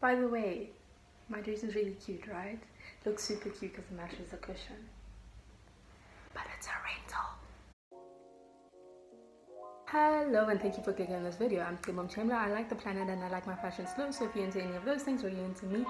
By the way, my dress is really cute, right? Looks super cute because it matches the cushion. But it's a rental. Hello and thank you for clicking on this video. I'm Mtshemla. I like the planet and I like my fashion slow, so if you're into any of those things or you're into me,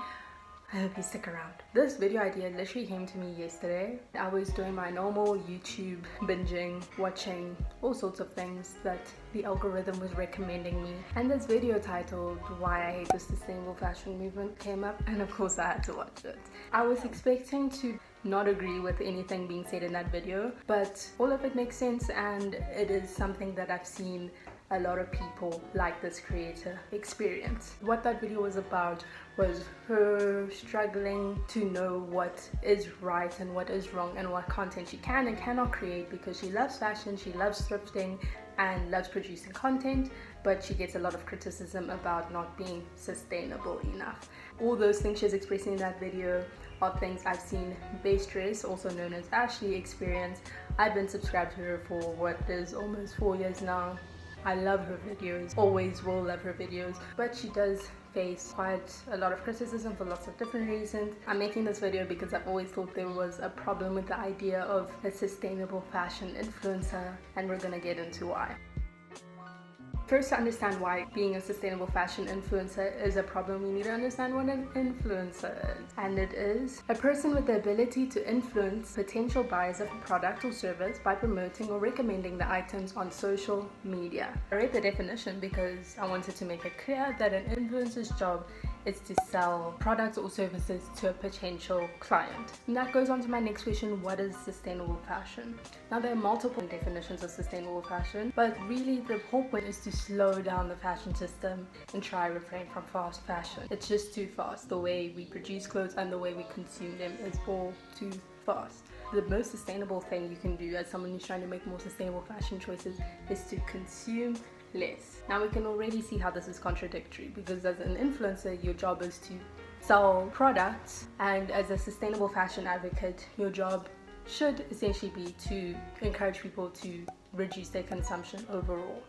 I hope you stick around. This video idea literally came to me yesterday. I was doing my normal YouTube binging, watching all sorts of things that the algorithm was recommending me. And this video titled Why I Hate the Sustainable Fashion Movement came up, and of course I had to watch it. I was expecting to not agree with anything being said in that video, but all of it makes sense, and it is something that I've seen a lot of people like this creator experience. What that video was about was her struggling to know what is right and what is wrong and what content she can and cannot create, because she loves fashion, she loves thrifting and loves producing content, but she gets a lot of criticism about not being sustainable enough. All those things she's expressing in that video are things I've seen Base Dress, also known as Ashley, experience. I've been subscribed to her for what is almost 4 years now. I love her videos, always will love her videos, but she does face quite a lot of criticism for lots of different reasons. I'm making this video because I've always thought there was a problem with the idea of a sustainable fashion influencer, and we're gonna get into why. First, to understand why being a sustainable fashion influencer is a problem, we need to understand what an influencer is. And it is a person with the ability to influence potential buyers of a product or service by promoting or recommending the items on social media. I read the definition because I wanted to make it clear that an influencer's job is to sell products or services to a potential client. And that goes on to my next question: what is sustainable fashion? Now, there are multiple definitions of sustainable fashion, but really the whole point is to slow down the fashion system and try to refrain from fast fashion. It's just too fast. The way we produce clothes and the way we consume them is all too fast. The most sustainable thing you can do as someone who's trying to make more sustainable fashion choices is to consume less. Now, we can already see how this is contradictory, because as an influencer your job is to sell products, and as a sustainable fashion advocate your job should essentially be to encourage people to reduce their consumption overall.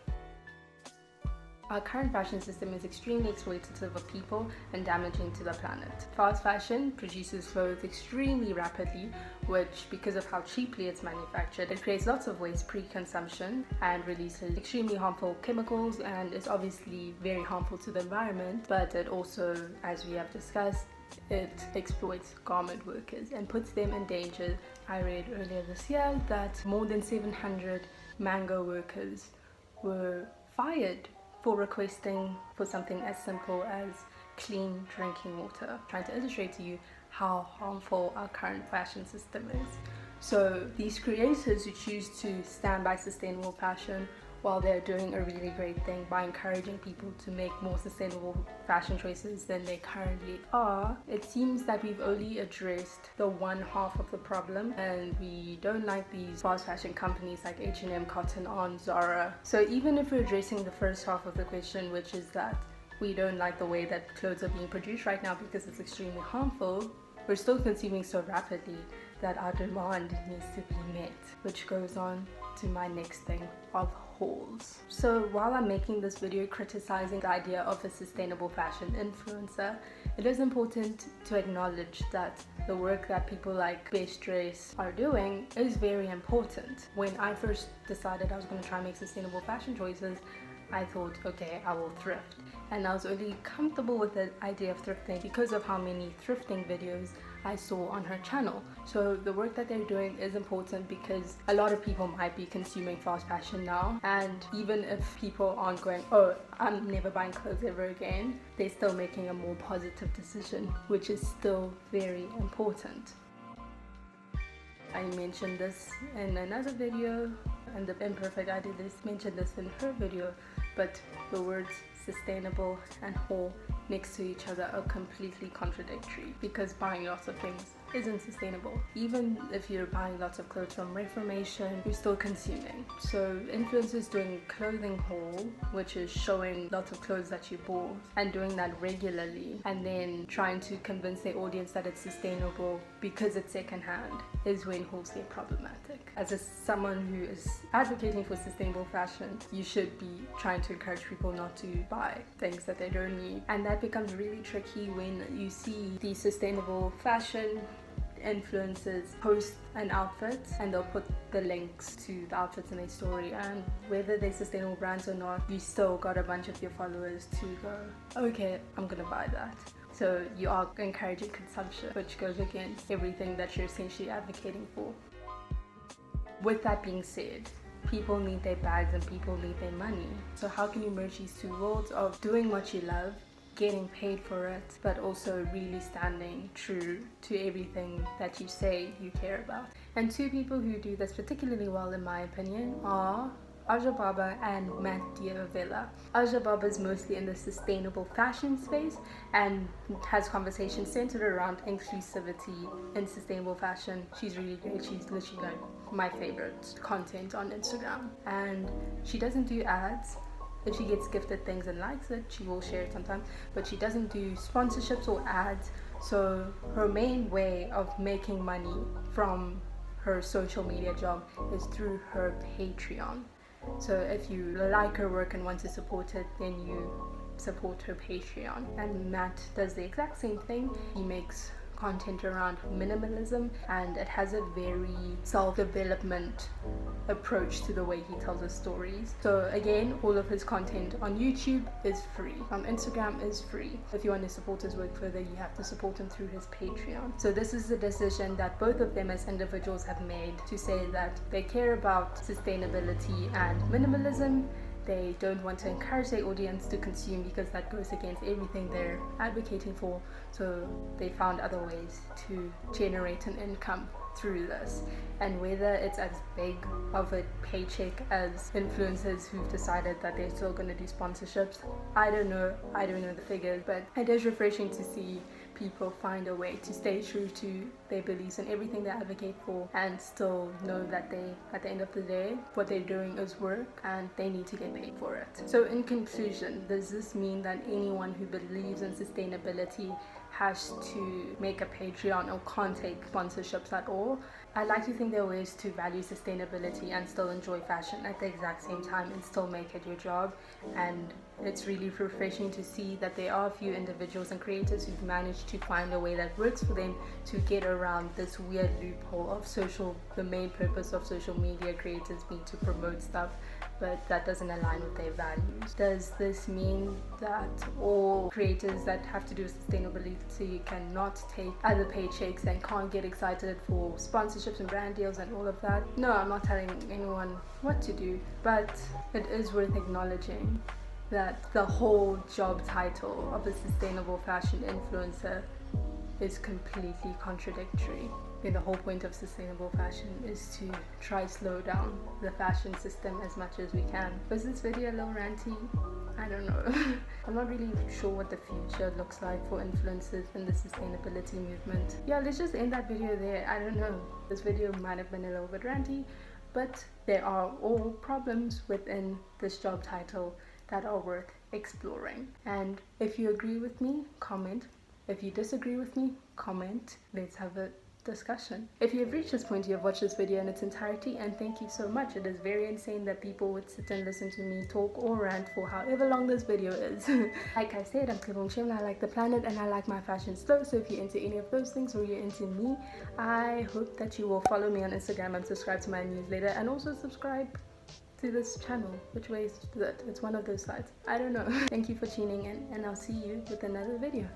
Our current fashion system is extremely exploitative of people and damaging to the planet. Fast fashion produces clothes extremely rapidly, which, because of how cheaply it's manufactured, it creates lots of waste pre-consumption and releases extremely harmful chemicals, and is obviously very harmful to the environment, but it also, as we have discussed, it exploits garment workers and puts them in danger. I read earlier this year that more than 700 mango workers were fired for requesting for something as simple as clean drinking water, trying to illustrate to you how harmful our current fashion system is. So these creators who choose to stand by sustainable fashion, while they're doing a really great thing by encouraging people to make more sustainable fashion choices than they currently are, it seems that we've only addressed the one half of the problem, and we don't like these fast fashion companies like H&M, Cotton On, Zara. So even if we're addressing the first half of the question, which is that we don't like the way that clothes are being produced right now because it's extremely harmful, we're still consuming so rapidly that our demand needs to be met, which goes on to my next thing of hauls. So while I'm making this video criticizing the idea of a sustainable fashion influencer, it is important to acknowledge that the work that people like Base Dress are doing is very important. When I first decided I was going to try and make sustainable fashion choices, I thought, okay, I will thrift. And I was only comfortable with the idea of thrifting because of how many thrifting videos I saw on her channel. So the work that they're doing is important because a lot of people might be consuming fast fashion now, and even if people aren't going, oh, I'm never buying clothes ever again, they're still making a more positive decision, which is still very important. I mentioned this in another video, and the Imperfect I did this mentioned this in her video, but the words sustainable and whole next to each other are completely contradictory, because buying lots of things isn't sustainable. Even if you're buying lots of clothes from Reformation, you're still consuming. So influencers doing clothing haul, which is showing lots of clothes that you bought and doing that regularly, and then trying to convince their audience that it's sustainable because it's secondhand, is when hauls get problematic. As someone who is advocating for sustainable fashion, you should be trying to encourage people not to buy things that they don't need, and that becomes really tricky when you see the sustainable fashion influencers post an outfit and they'll put the links to the outfits in their story, and whether they're sustainable brands or not, you still got a bunch of your followers to go, okay, I'm gonna buy that. So you are encouraging consumption, which goes against everything that you're essentially advocating for. With that being said, people need their bags and people need their money. So how can you merge these two worlds of doing what you love, getting paid for it, but also really standing true to everything that you say you care about? And two people who do this particularly well, in my opinion, are Aja Baba and Matt Diavela. Aja Baba is mostly in the sustainable fashion space and has conversations centered around inclusivity in sustainable fashion. She's really great. She's literally like my favorite content on Instagram, and she doesn't do ads. If she gets gifted things and likes it, she will share it sometimes, but she doesn't do sponsorships or ads. So her main way of making money from her social media job is through her Patreon. So if you like her work and want to support it, then you support her Patreon. And Matt does the exact same thing. He makes content around minimalism, and it has a very self-development approach to the way he tells his stories. So again, all of his content on YouTube is free, on Instagram is free. If you want to support his work further, you have to support him through his Patreon. So this is the decision that both of them as individuals have made, to say that they care about sustainability and minimalism. They don't want to encourage their audience to consume because that goes against everything they're advocating for. So they found other ways to generate an income through this. And whether it's as big of a paycheck as influencers who've decided that they're still going to do sponsorships, I don't know the figures, but it is refreshing to see people find a way to stay true to their beliefs and everything they advocate for, and still know that they, at the end of the day, what they're doing is work and they need to get paid for it. So in conclusion, does this mean that anyone who believes in sustainability has to make a Patreon or can't take sponsorships at all? I like to think there are ways to value sustainability and still enjoy fashion at the exact same time and still make it your job. And it's really refreshing to see that there are a few individuals and creators who've managed to find a way that works for them to get around this weird loophole of the main purpose of social media creators being to promote stuff, but that doesn't align with their values. Does this mean that all creators that have to do with sustainability cannot take other paychecks and can't get excited for sponsorships and brand deals and all of that? No, I'm not telling anyone what to do, but it is worth acknowledging that the whole job title of a sustainable fashion influencer is completely contradictory. The whole point of sustainable fashion is to try slow down the fashion system as much as we can. Was this video a little ranty? I don't know. I'm not really sure what the future looks like for influencers in the sustainability movement. Yeah, let's just end that video there. I don't know. This video might have been a little bit ranty, but there are all problems within this job title that are worth exploring. And if you agree with me, comment. If you disagree with me, comment. Let's have a discussion. If you've reached this point, you have watched this video in its entirety, and thank you so much. It is very insane that people would sit and listen to me talk or rant for however long this video is. Like I said, I'm Cebo Mtshemla. I like the planet and I like my fashion slow. So if you're into any of those things or you're into me, I hope that you will follow me on Instagram and subscribe to my newsletter, and also subscribe to this channel. Which way is it? It's one of those sides. I don't know. Thank you for tuning in, and I'll see you with another video.